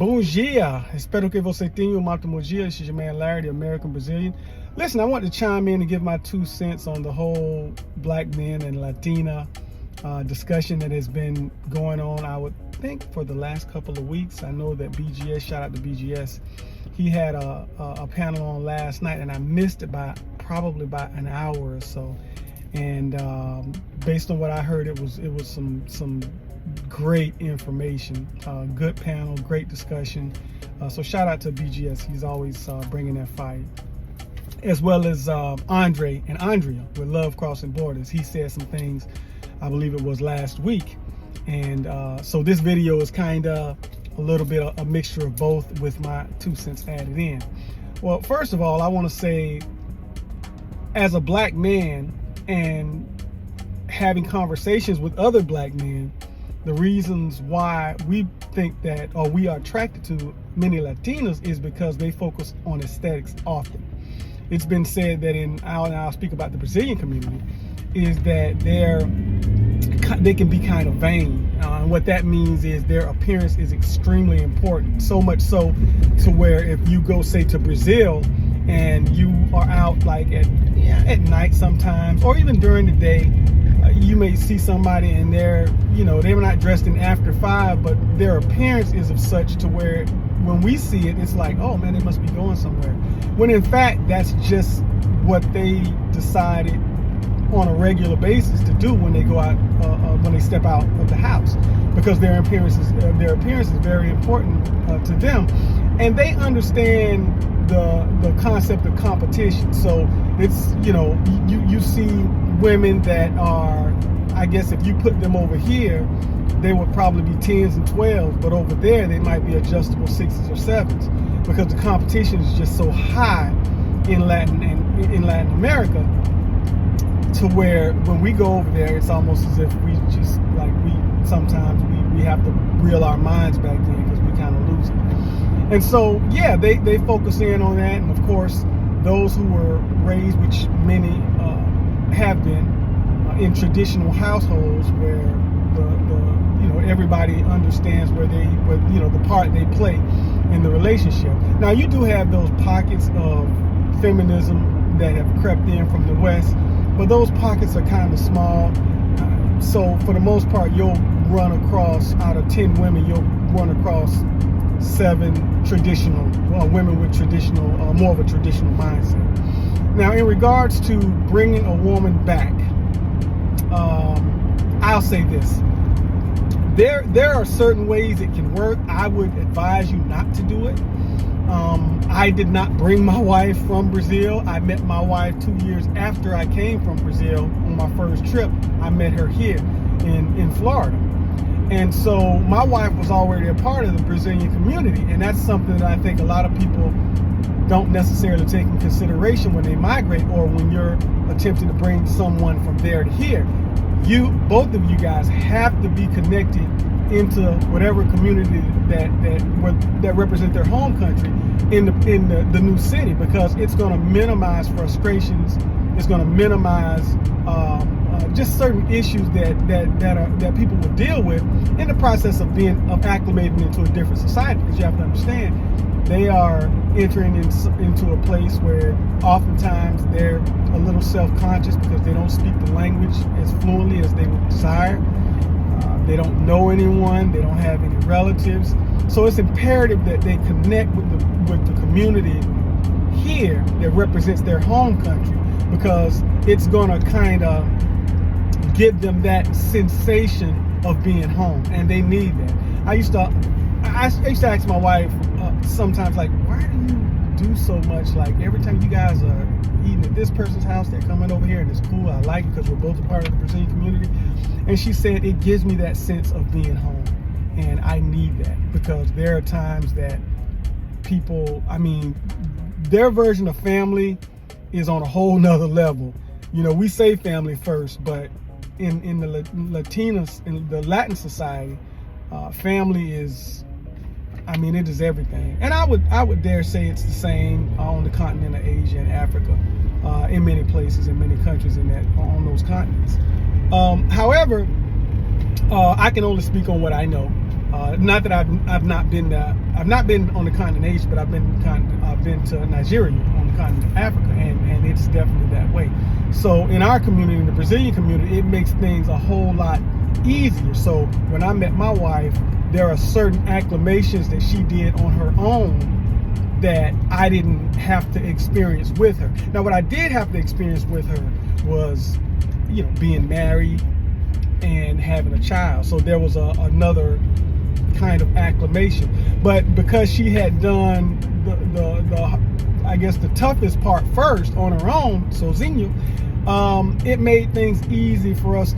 Bom dia. Espero que você tenha um ótimo dia. This is your man Larry, the American Brazilian. Listen, I want to chime in and give my 2 cents on the whole black men and Latina discussion that has been going on, I would think, for the last couple of weeks. I know that BGS, shout out to BGS, he had a panel on last night, and I missed it by probably about an hour or so. And based on what I heard, it was some great information, good panel, great discussion. So shout out to BGS. He's always bringing that fire. As well as Andre and Andrea with Love Crossing Borders. He said some things, I believe it was last week. And so this video is kind of a little bit of a mixture of both with my 2 cents added in. Well, first of all, I want to say, as a black man and having conversations with other black men, the reasons why we think that, or we are attracted to many Latinas, is because they focus on aesthetics often. It's been said that I'll speak about the Brazilian community, is that they can be kind of vain. And what that means is their appearance is extremely important. So much so to where if you go, say, to Brazil and you are out like at night sometimes, or even during the day, you may see somebody and they're not dressed in after 5, but their appearance is of such to where when we see it, it's like, oh man, they must be going somewhere. When in fact, that's just what they decided on a regular basis to do when they go out, when they step out of the house, because their appearance is very important to them, and they understand the concept of competition. So it's, you see women that are, I guess if you put them over here, they would probably be 10s and 12s, but over there they might be adjustable 6s or 7s, because the competition is just so high in Latin America, to where when we go over there, it's almost as if we just sometimes we have to reel our minds back in, because we kind of lose it. And so yeah, they focus in on that, and of course those who were raised, which many have been, in traditional households where everybody understands the part they play in the relationship. Now you do have those pockets of feminism that have crept in from the West, but those pockets are kind of small. So for the most part, you'll run across, out of 10 women, you'll run across 7 traditional women with more of a traditional mindset. Now, in regards to bringing a woman back, I'll say this: there are certain ways it can work. I would advise you not to do it. I did not bring my wife from Brazil. I met my wife 2 years after I came from Brazil on my first trip. I met her here in Florida. And so my wife was already a part of the Brazilian community. And that's something that I think a lot of people don't necessarily take in consideration when they migrate, or when you're attempting to bring someone from there to here. Both of you guys have to be connected into whatever community that represent their home country in the new city, because it's going to minimize frustrations. It's going to minimize just certain issues that people will deal with in the process of acclimating into a different society. Because you have to understand, they are entering into a place where oftentimes they're a little self-conscious because they don't speak the language as fluently as they would desire. They don't know anyone. They don't have any relatives. So it's imperative that they connect with the community here that represents their home country, because it's going to kind of give them that sensation of being home, and they need that. I used to ask my wife sometimes, like, why do you do so much? Like, every time you guys are eating at this person's house, they're coming over here, and it's cool. I like it because we're both a part of the Brazilian community. And she said, it gives me that sense of being home, and I need that, because there are times that people, their version of family is on a whole nother level. We say family first, but in the Latinas, in the Latin society, family is, it is everything. And I would dare say it's the same on the continent of Asia and Africa, in many places, in many countries on those continents. However, I can only speak on what I know. Not that I've not been on the continent of Asia, but I've been to Nigeria on the continent of Africa, and it's definitely that way. So in our community, in the Brazilian community, it makes things a whole lot easier. So when I met my wife, there are certain acclimations that she did on her own that I didn't have to experience with her. Now, what I did have to experience with her was, being married and having a child. So there was another kind of acclimation. But because she had done I guess the toughest part first on her own, sozinho, it made things easier for us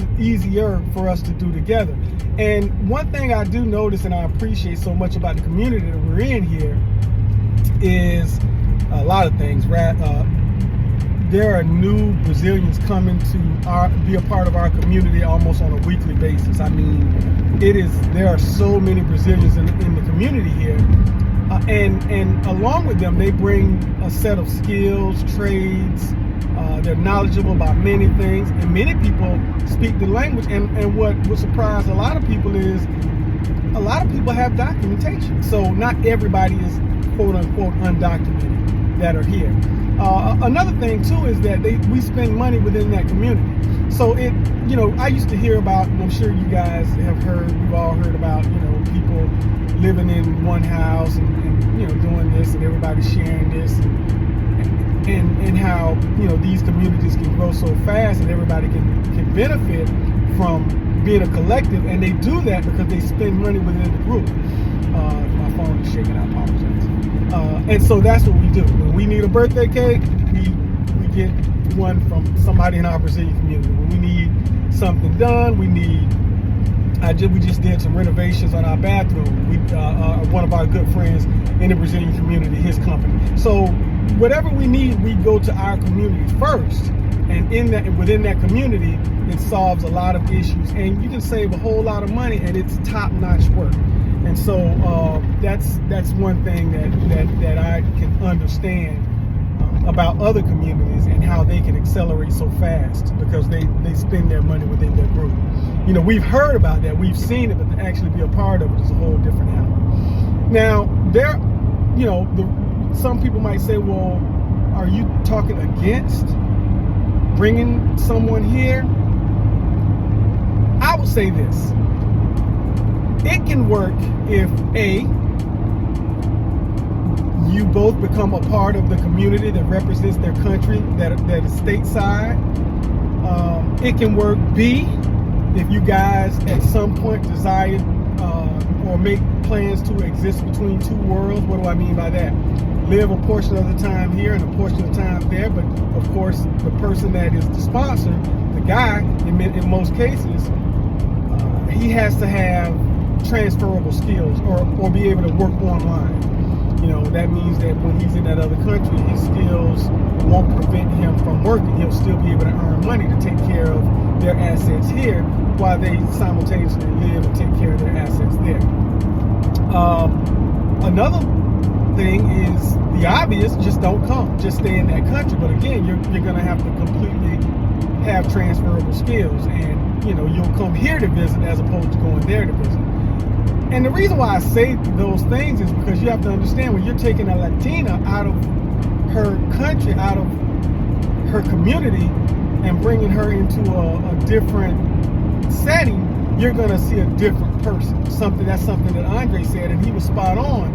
to do together. And one thing I do notice and I appreciate so much about the community that we're in here is a lot of things, right? There are new Brazilians coming to be a part of our community almost on a weekly basis. I mean, there are so many Brazilians in the community here, and along with them, they bring a set of skills, trades. They're knowledgeable about many things, and many people speak the language. And what would surprise a lot of people is a lot of people have documentation. So not everybody is quote unquote undocumented that are here. Another thing too is that we spend money within that community. So I used to hear about, and I'm sure you guys have heard, we've all heard about, people living in one house and doing this, and everybody sharing this, and how, these communities can grow so fast and everybody can benefit from being a collective, and they do that because they spend money within the group. My phone is shaking, I apologize. And so that's what we do. When we need a birthday cake, we get one from somebody in our Brazilian community. When we need something done, we just did some renovations on our bathroom. One of our good friends in the Brazilian community, his company. So whatever we need, we go to our community first. And within that community, it solves a lot of issues. And you can save a whole lot of money, and it's top-notch work. And so that's one thing that I can understand about other communities and how they can accelerate so fast because they spend their money within their group. We've heard about that, we've seen it, but to actually be a part of it is a whole different animal. Now, some people might say, well, are you talking against bringing someone here? I would say this. It can work if you both become a part of the community that represents their country, that is stateside. It can work B, if you guys at some point desire or make plans to exist between two worlds. What do I mean by that? Live a portion of the time here and a portion of the time there, but of course the person that is the sponsor, the guy, in most cases, he has to have transferable skills or be able to work online. That means that when he's in that other country, his skills won't prevent him from working. He'll still be able to earn money to take care of their assets here while they simultaneously live and take care of their assets there. Another thing is the obvious, just don't come. Just stay in that country. But again, you're going to have to completely have transferable skills, and you'll come here to visit as opposed to going there to visit. And the reason why I say those things is because you have to understand, when you're taking a Latina out of her country, out of her community, and bringing her into a different setting, you're going to see a different person. That's something that Andre said, and he was spot on.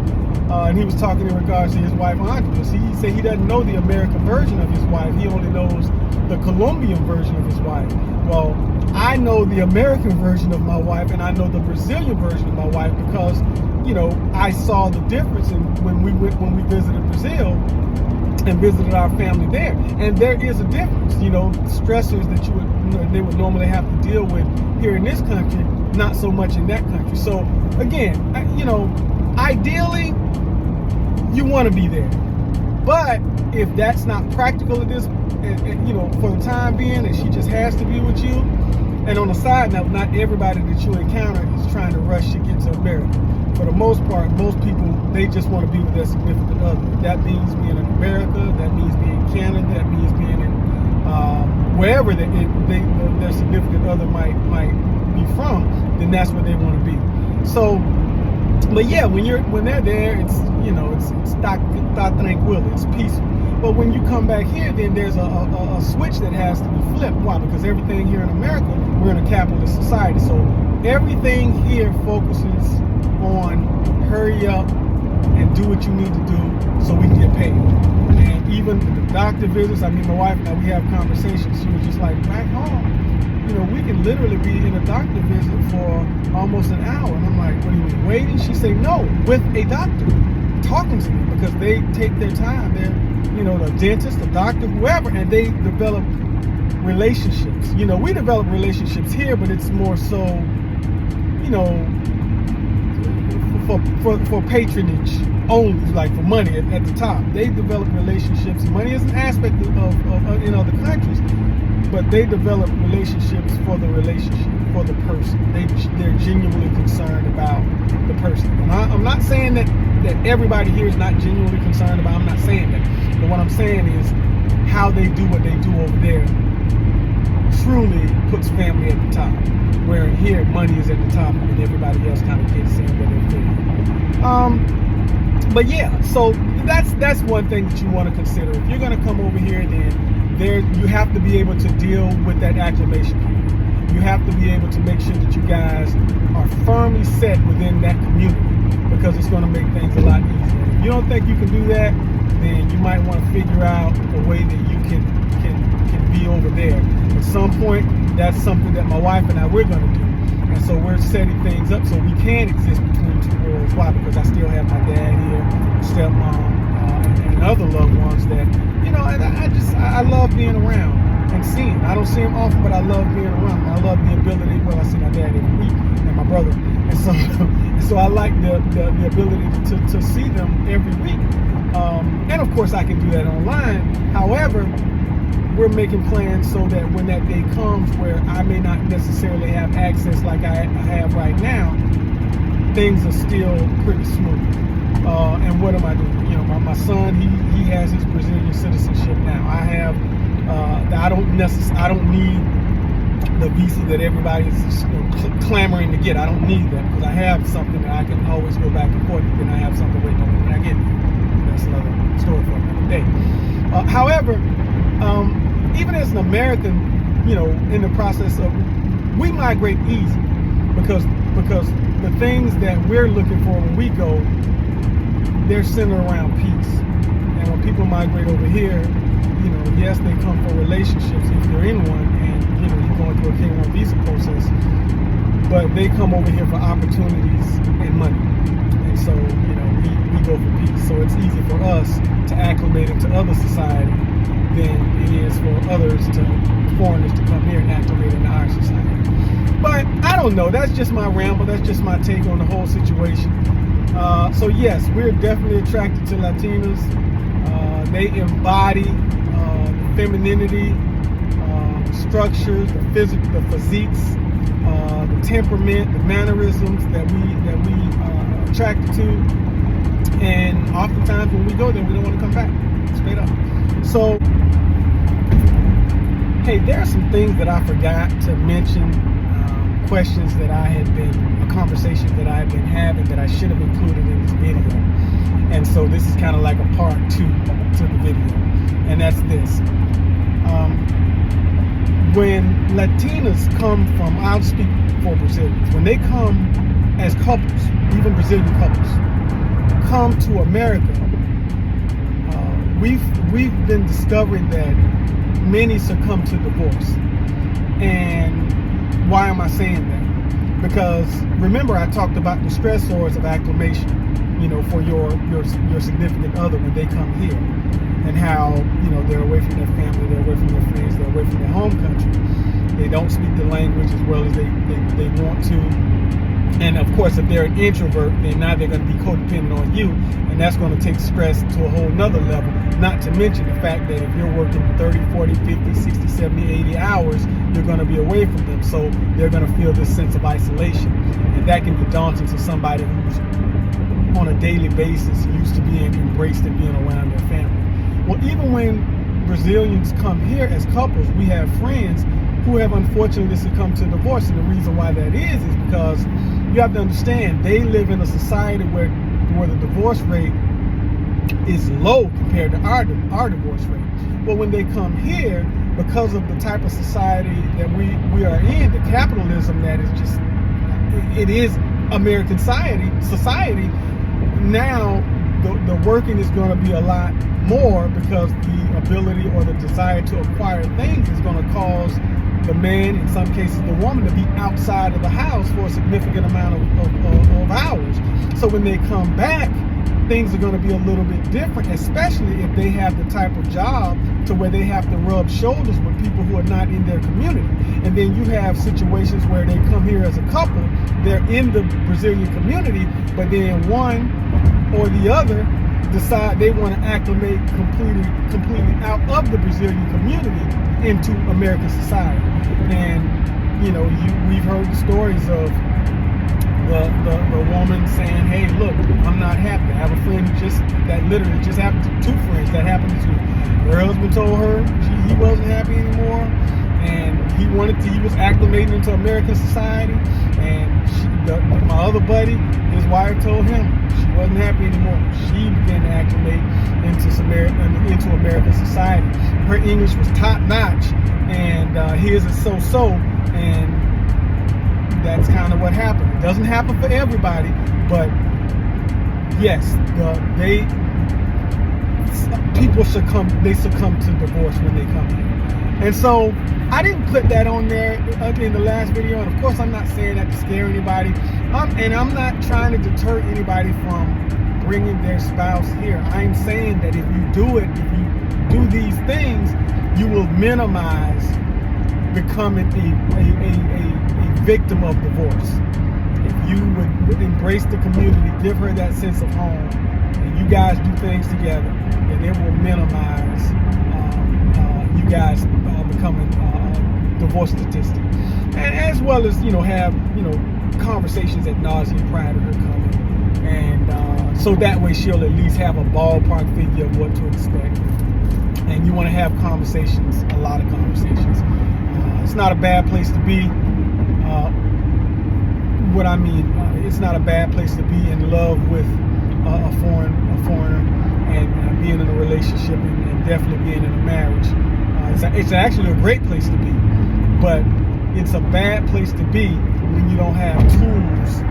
And he was talking in regards to his wife, Andre. He said he doesn't know the American version of his wife. He only knows the Colombian version of his wife. Well, I know the American version of my wife, and I know the Brazilian version of my wife because, I saw the difference when we visited Brazil and visited our family there. And there is a difference, stressors that they would normally have to deal with here in this country, not so much in that country. So again, ideally, you want to be there. But if that's not practical at this, for the time being, and she just has to be with you. And on the side note, not everybody that you encounter is trying to rush to get to America. For the most part, most people, they just want to be with their significant other. That means being in America, that means being in Canada, that means being in wherever their significant other might be from, then that's where they want to be. So But yeah, when they're there, it's it's tranquilo, it's peaceful. But when you come back here, then there's a switch that has to be flipped. Why? Because everything here in America, we're in a capitalist society, so everything here focuses on hurry up and do what you need to do so we can get paid. And even the doctor visits, I mean, my wife and I, we have conversations. She was just like, back home, we can literally be in a doctor visit for almost an hour. And I'm like, what do you mean, waiting? She said, no, with a doctor, talking to me, because they take their time. They're, the dentist, the doctor, whoever, and they develop relationships. We develop relationships here, but it's more so, for patronage only, like for money at the top. They develop relationships. Money is an aspect of in other countries, but they develop relationships for the relationship, for the person. They're genuinely concerned about the person. And I'm not saying that everybody here is not genuinely concerned about. I'm not saying that. But what I'm saying is how they do what they do over there truly puts family at the top. Where here, money is at the top, and everybody else kind of gets in where they fit. But yeah, so that's one thing that you want to consider. If you're going to come over here, then you have to be able to deal with that acclimation period. You have to be able to make sure that you guys are firmly set within that community, because it's going to make things a lot easier. If you don't think you can do that, then you might want to figure out a way that you can be over there. At some point, that's something that my wife and I, we're going to do. And so we're setting things up so we can exist between two worlds. Why? Because I still have my dad here, stepmom, and other loved ones that, and I love being around and seeing. I don't see them often, but I love being around. I love the ability, I see my dad every week and my brother. And so I like the ability to see them every week. And of course I can do that online. However, we're making plans so that when that day comes where I may not necessarily have access like I have right now, things are still pretty smooth. And what am I doing? My son, he has his Brazilian citizenship now. I have, I don't need the visa that everybody's clamoring to get. I don't need that, because I have something that I can always go back and forth, and I have something waiting on me when I get it. That's another story for another day. However, even as an American, in the process of, we migrate easy because the things that we're looking for when we go, they're centered around peace. And when people migrate over here, yes, they come for relationships if you're in one, and you're going through a K-1 visa process, but they come over here for opportunities and money. And so, we go for peace. So it's easy for us to acclimate into other society than it is for foreigners to come here and acclimate into our society. But I don't know. That's just my ramble. That's just my take on the whole situation. So yes, we're definitely attracted to Latinas. They embody femininity, structures, the physiques, the temperament, the mannerisms that we are attracted to. And oftentimes when we go there, we don't want to come back. Straight up. So, hey, there are some things that I forgot to mention, questions that conversations that I had been having that I should have included in this video. And so this is kind of like a part 2 to the video. And that's this. When Latinas come from, I'll speak for Brazilians, when they come as couples, even Brazilian couples, come to America, we've been discovering that many succumb to divorce. And why am I saying that? Because remember, I talked about the stressors of acclimation, for your significant other when they come here, and how they're away from their family, they're away from their friends, they're away from their home country. They don't speak the language as well as they want to. And of course, if they're an introvert, then now they're going to be codependent on you, and that's going to take stress to a whole nother level. Not to mention the fact that if you're working 30, 40, 50, 60, 70, 80 hours, you're going to be away from them. So they're going to feel this sense of isolation. And that can be daunting to somebody who's on a daily basis used to being embraced and being around their family. Well, even when Brazilians come here as couples, we have friends who have unfortunately succumbed to divorce. And the reason why that is because you have to understand they live in a society where the divorce rate is low compared to our divorce rate. But when they come here, because of the type of society that we are in, the capitalism that is just, it is American society, now the working is going to be a lot more, because the ability or the desire to acquire things is going to cause the man, in some cases the woman, to be outside of the house for a significant amount of hours. So when they come back, things are going to be a little bit different, especially if they have the type of job to where they have to rub shoulders with people who are not in their community. And then you have situations where they come here as a couple, they're in the Brazilian community, but then one or the other decide they want to acclimate completely out of the Brazilian community into American society. And you know, we've heard the stories of the woman saying, hey, look, I'm not happy. I have a friend that literally just happened to, two friends that happened to. Her husband told her he wasn't happy anymore, and he was acclimating into American society, and my other buddy, his wife, told him she wasn't happy anymore. She began to acclimate into American society. Her English was top notch, and his is so-so, and that's kind of what happened. It doesn't happen for everybody, but yes, people succumb to divorce when they come here. And so I didn't put that on there in the last video, and of course I'm not saying that to scare anybody, and I'm not trying to deter anybody from bringing their spouse here. I'm saying that if you do these things, you will minimize becoming a victim of divorce. If you would embrace the community, give her that sense of home, and you guys do things together, then it will minimize you guys becoming divorce statistics. And as well as, have, conversations ad nauseum prior to her coming. And so that way she'll at least have a ballpark figure of what to expect. And you want to have conversations, a lot of conversations. It's not a bad place to be. What I mean, it's not a bad place to be in love with a foreigner, and being in a relationship, and definitely being in a marriage. It's actually a great place to be, but it's a bad place to be when you don't have tools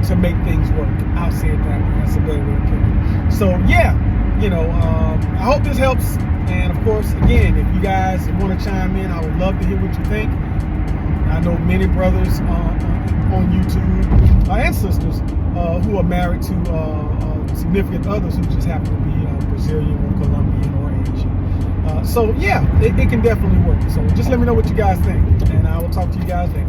to make things work. I'll say it that way. That's a better way to put it. So yeah, I hope this helps. And of course, again, if you guys want to chime in, I would love to hear what you think. I know many brothers on YouTube and sisters who are married to significant others who just happen to be Brazilian or Colombian or Asian. So yeah, it can definitely work. So just let me know what you guys think, and I will talk to you guys later.